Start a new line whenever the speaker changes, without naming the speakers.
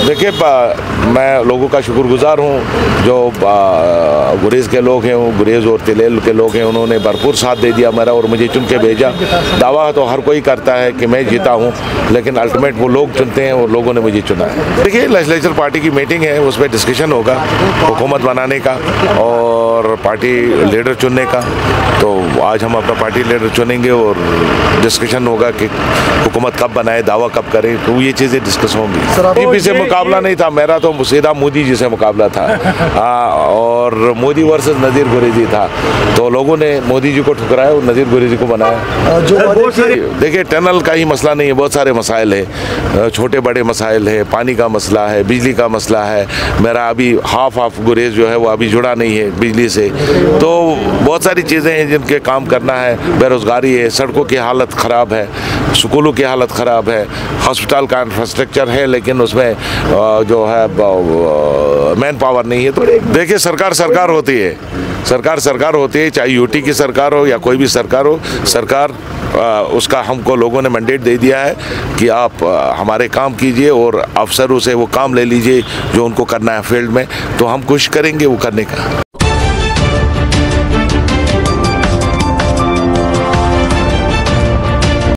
देखिए, मैं लोगों का शुक्रगुजार हूँ जो गुरेज के लोग हैं, गुरेज और तिलेल के लोग हैं, उन्होंने भरपूर साथ दे दिया मेरा और मुझे चुन के भेजा। दावा तो हर कोई करता है कि मैं जीता हूँ, लेकिन अल्टीमेट वो लोग चुनते हैं और लोगों ने मुझे चुना है। देखिए, लेजिस्लेचर पार्टी की मीटिंग है, उस पर डिस्कशन होगा हुकूमत बनाने का और पार्टी लीडर चुनने का। तो आज हम अपना पार्टी लीडर चुनेंगे और डिस्कशन होगा कि हुकूमत कब बनाए, दावा कब करे, तो ये चीज़ें डिस्कस होंगी। बीजेपी से मुकाबला नहीं था मेरा, तो सीधा मोदी जी से मुकाबला था। और मोदी वर्सेस नज़ीर गुरेजी था, तो लोगों ने मोदी जी को ठुकराया और नज़ीर गुरेजी को बनाया। देखिए, टनल का ही मसला नहीं है, बहुत सारे मसाइल है, छोटे बड़े मसाइल है, पानी का मसला है, बिजली का मसला है। मेरा अभी हाफ गुरेज जो है वो अभी जुड़ा नहीं है बिजली से, तो बहुत सारी चीज़ें हैं जिनके काम करना है। बेरोज़गारी है, सड़कों की हालत ख़राब है, स्कूलों की हालत ख़राब है, हॉस्पिटल का इंफ्रास्ट्रक्चर है लेकिन उसमें जो है मैन पावर नहीं है। तो देखिए, सरकार होती है, सरकार होती है, चाहे यूटी की सरकार हो या कोई भी सरकार हो। सरकार उसका हमको लोगों ने मैंडेट दे दिया है कि आप हमारे काम कीजिए और अफसरों से वो काम ले लीजिए जो उनको करना है फील्ड में, तो हम कोशिश करेंगे वो करने का।